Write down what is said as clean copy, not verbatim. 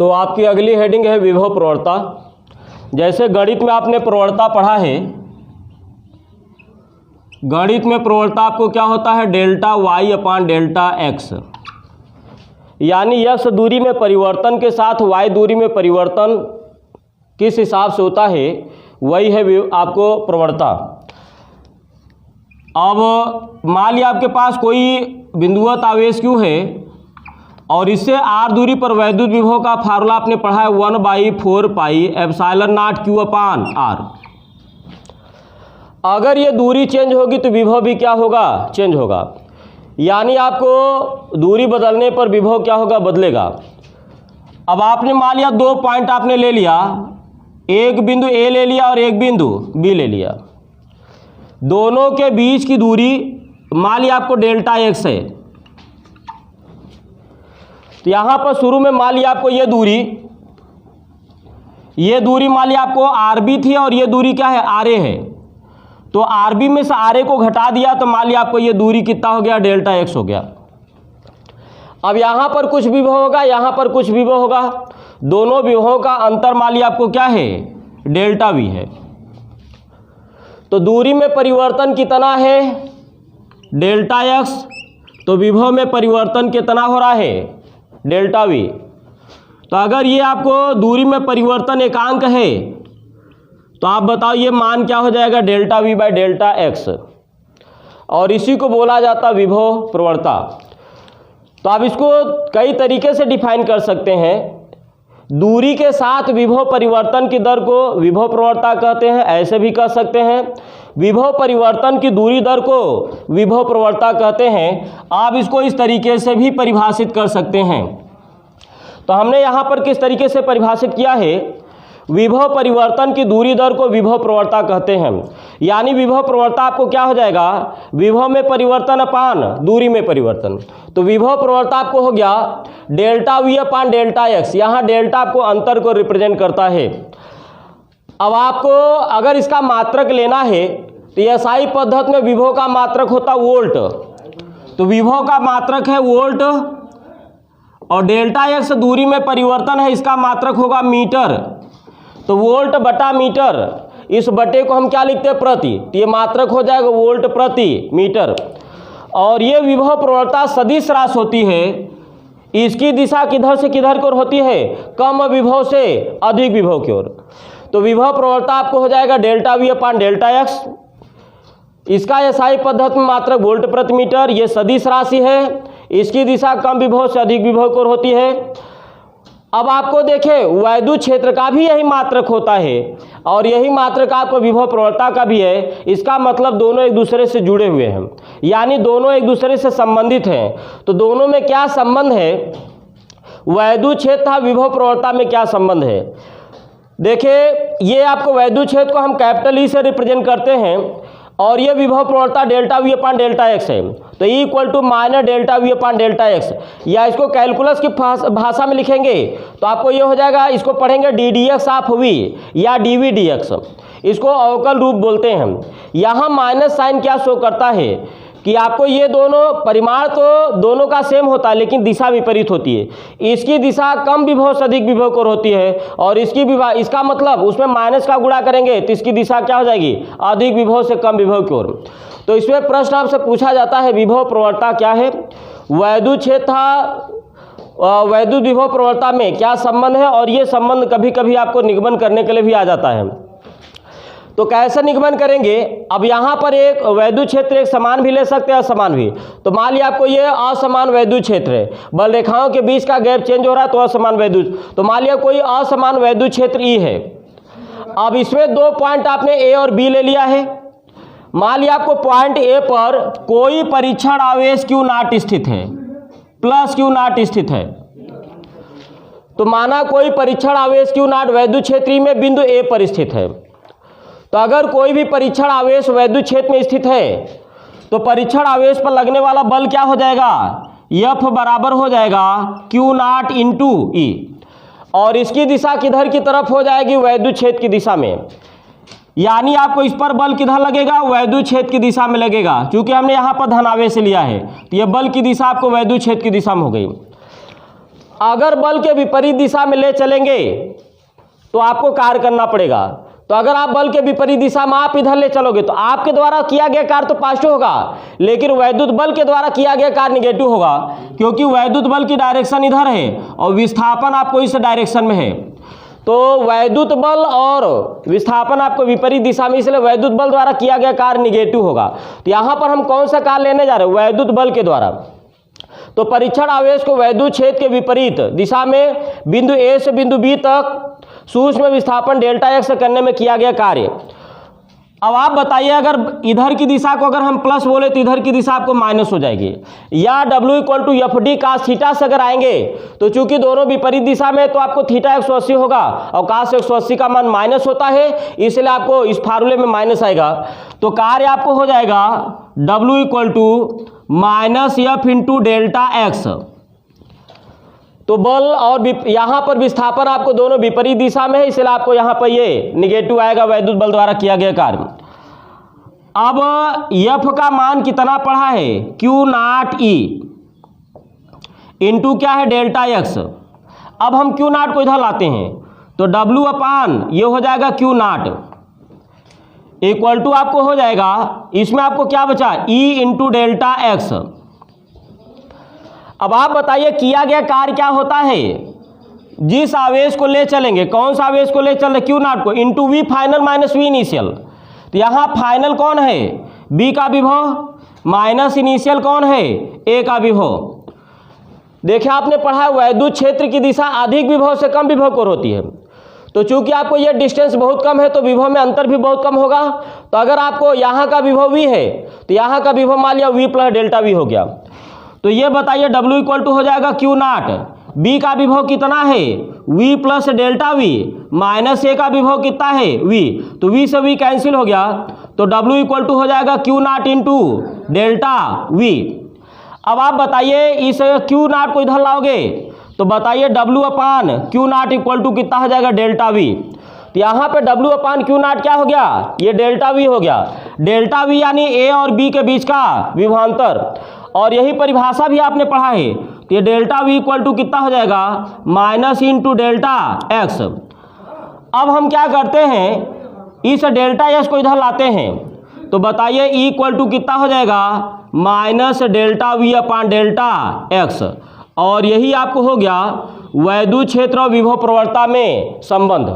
तो आपकी अगली हेडिंग है विभव प्रवणता। जैसे गणित में आपने प्रवणता पढ़ा है, गणित में प्रवणता आपको क्या होता है, delta y upon delta x, यानी एक्स दूरी में परिवर्तन के साथ वाई दूरी में परिवर्तन किस हिसाब से होता है, वही है आपको प्रवणता। अब मान लिया आपके पास कोई बिंदुवत आवेश Q है और इससे r दूरी पर वैद्युत विभव का फार्मूला आपने पढ़ा है 1/4 pi epsilon not Q upon R। अगर ये दूरी चेंज होगी तो विभव भी क्या होगा, चेंज होगा, यानी आपको दूरी बदलने पर विभव क्या होगा, बदलेगा। अब आपने मान लिया दो पॉइंट आपने ले लिया, एक बिंदु A ले लिया और एक बिंदु B ले लिया, दोनों के बीच की दूरी मान लिया आपको डेल्टा x है। तो यहाँ पर शुरू में मान लिया आपको ये दूरी मान लिया आपको RB थी और ये दूरी क्या है, RA है। तो RB में से RA को घटा दिया तो मान लिया आपको ये दूरी कितना हो गया, डेल्टा x हो गया। अब यहाँ पर कुछ विभव होगा, यहाँ पर कुछ विभव होगा, दोनों विभवों का अंतर मान लिया आपको क्या है, डेल्टा V है। तो दूरी में परिवर्तन कितना है, डेल्टा x, तो विभव में परिवर्तन कितना हो रहा है, डेल्टा V। तो अगर ये आपको दूरी में परिवर्तन एकांक है तो आप बताओ ये मान क्या हो जाएगा, delta V by delta x, और इसी को बोला जाता विभव प्रवणता। तो आप इसको कई तरीके से डिफाइन कर सकते हैं। दूरी के साथ विभव परिवर्तन की दर को विभव प्रवणता कहते हैं, ऐसे भी कह सकते हैं। विभव परिवर्तन की दूरी दर को विभव प्रवणता कहते हैं। आप इसको इस तरीके से भी परिभाषित कर सकते हैं। तो हमने यहाँ पर किस तरीके से परिभाषित किया है, विभव परिवर्तन की दूरी दर को विभव प्रवणता कहते हैं। यानी विभव प्रवणता आपको क्या हो जाएगा, विभव में परिवर्तन अपान दूरी में परिवर्तन। तो विभव प्रवणता आपको हो गया delta V upon delta x। यहाँ डेल्टा आपको अंतर को रिप्रेजेंट करता है। अब आपको अगर इसका मात्रक लेना है तो SI पद्धति में विभव का मात्रक होता वोल्ट, तो विभव का मात्रक है वोल्ट, और डेल्टा x दूरी में परिवर्तन है, इसका मात्रक होगा मीटर। तो वोल्ट बटा मीटर, इस बटे को हम क्या लिखते हैं, प्रति, तो ये मात्रक हो जाएगा वोल्ट प्रति मीटर। और ये विभव प्रवणता सदिश राशि होती है, इसकी दिशा किधर से किधर की ओर होती है, कम विभव से अधिक विभव की ओर। तो विभव प्रवणता आपको हो जाएगा delta V upon delta x, इसका SI पद्धति में मात्रक वोल्ट प्रति मीटर, ये सदिश राशि है, इसकी दिशा कम विभव से अधिक विभव की ओर होती है। अब आपको देखें वैद्युत क्षेत्र का भी यही मात्रक होता है और यही मात्रक आपको विभव प्रवणता का भी है। इसका मतलब दोनों एक दूसरे से जुड़े हुए हैं, यानी दोनों एक दूसरे से संबंधित हैं। तो दोनों में क्या संबंध है, वैद्युत क्षेत्र और विभव प्रवणता में क्या संबंध है। देखिए ये आपको वैद्युत क्षेत्र को हम कैपिटल E से रिप्रेजेंट करते हैं और ये विभव प्रवणता delta V upon delta x है। तो E equal to minus delta V upon delta x, या इसको कैलकुलस की भाषा में लिखेंगे तो आपको ये हो जाएगा, इसको पढ़ेंगे ddx ऑफ V या dV dx, इसको अवकल रूप बोलते हैं। यहाँ माइनस साइन क्या शो करता है कि आपको ये दोनों परिमाण तो दोनों का सेम होता है लेकिन दिशा विपरीत होती है। इसकी दिशा कम विभव से अधिक विभव की ओर होती है और इसका मतलब उसमें माइनस का गुणा करेंगे तो इसकी दिशा क्या हो जाएगी, अधिक विभव से कम विभव की ओर। तो इसमें प्रश्न आपसे पूछा जाता है विभव प्रवणता क्या है, वैद्युत क्षेत्र वैद्युत विभव प्रवणता में क्या संबंध है, और ये संबंध कभी कभी आपको निगमन करने के लिए भी आ जाता है। तो कैसे निगमन करेंगे, अब यहाँ पर एक वैद्युत क्षेत्र एक समान भी ले सकते हैं असमान भी। तो मान लिया आपको ये असमान वैद्युत क्षेत्र है, बल रेखाओं के बीच का गैप चेंज हो रहा है तो असमान वैद्युत। तो मान लिया कोई असमान वैद्युत क्षेत्र E है। अब इसमें दो पॉइंट आपने A और B ले लिया है। मान लिया आपको पॉइंट A पर कोई परीक्षण आवेश Q नॉट स्थित है, प्लस Q नॉट स्थित है। तो माना कोई परीक्षण आवेश Q नॉट वैद्युत क्षेत्र में बिंदु A पर स्थित है। तो अगर कोई भी परीक्षण आवेश वैद्युत क्षेत्र में स्थित है तो परीक्षण आवेश पर लगने वाला बल क्या हो जाएगा, F बराबर हो जाएगा Q नॉट इंटू E, और इसकी दिशा किधर की तरफ हो जाएगी, वैद्युत क्षेत्र की दिशा में। यानी आपको इस पर बल किधर लगेगा, वैद्युत क्षेत्र की दिशा में लगेगा, क्योंकि हमने यहाँ पर धनावेश लिया है तो यह बल की दिशा आपको वैद्युत क्षेत्र की दिशा में हो गई। अगर बल के विपरीत दिशा में ले चलेंगे तो आपको कार्य करना पड़ेगा। तो अगर आप बल के विपरीत दिशा में आप इधर ले चलोगे तो आपके द्वारा किया गया कार्य तो पॉजिटिव होगा, लेकिन वैद्युत बल के द्वारा किया गया कार्य निगेटिव होगा, क्योंकि वैद्युत बल की डायरेक्शन इधर है और विस्थापन आपको इस डायरेक्शन में है। तो वैद्युत बल और विस्थापन आपको विपरीत दिशा में, इसलिए वैद्युत बल द्वारा किया गया कार्य निगेटिव होगा। तो यहाँ पर हम कौन सा कार्य लेने जा रहे हैं? वैद्युत बल के द्वारा। तो परीक्षण आवेश को वैद्युत क्षेत्र के विपरीत दिशा में बिंदु ए से बिंदु बी तक सूक्ष्म विस्थापन डेल्टा एक्स करने में किया गया कार्य। अब आप बताइए, अगर इधर की दिशा को अगर हम प्लस बोले तो इधर की दिशा आपको माइनस हो जाएगी, या W = FD cos थीटा से अगर आएंगे तो चूंकि दोनों विपरीत दिशा में तो आपको थीटा 180 होगा और cos 180 का मान माइनस होता है, इसलिए आपको इस फार्मूले में माइनस आएगा। तो कार्य आपको हो जाएगा W = -F × डेल्टा एक्स। तो बल और यहाँ पर विस्थापन आपको दोनों विपरीत दिशा में है, इसलिए आपको यहाँ पर ये निगेटिव आएगा वैद्युत बल द्वारा किया गया कार्य। अब F का मान कितना पढ़ा है? Q0E इंटू क्या है? Delta x. अब हम Q0 को इधर लाते हैं तो W अपान ये हो जाएगा Q0 इक्वल टू आपको हो जाएगा, इसमें आपको क्या बचा? E into delta x. अब आप बताइए किया गया कार्य क्या होता है? जिस आवेश को ले चलेंगे, कौन सा आवेश को ले चल रहे? Q0 को, into V final minus V initial. तो यहाँ फाइनल कौन है? B का विभव, माइनस इनिशियल कौन है? A का विभव। देखिए आपने पढ़ा है वैद्युत क्षेत्र की दिशा अधिक विभव से कम विभव को होती है। तो चूंकि आपको ये डिस्टेंस बहुत कम है तो विभव में अंतर भी बहुत कम होगा। तो अगर आपको यहाँ का विभव V है तो यहाँ का विभव मान लिया V + डेल्टा V हो गया। तो ये बताइए W = हो जाएगा Q0, B का विभव कितना है? V + delta V, minus A का विभव कितना है? V। तो V से V कैंसिल हो गया, तो W = हो जाएगा Q0 इंटू डेल्टा V। अब आप बताइए इस Q0 को इधर लाओगे तो बताइए W upon Q0 equal to कितना हो जाएगा? Delta V। तो यहाँ पे W अपान Q0 क्या हो गया? ये डेल्टा V हो गया। डेल्टा V यानी A और B के बीच का विभवांतर, और यही परिभाषा भी आपने पढ़ा है। तो ये डेल्टा V इक्वल टू कितना हो जाएगा? Minus into delta x. अब हम क्या करते हैं, इस डेल्टा एक्स को इधर लाते हैं तो बताइए E इक्वल टू कितना हो जाएगा? Minus delta V upon delta x. और यही आपको हो गया वैद्युत क्षेत्र और विभव प्रवणता में संबंध।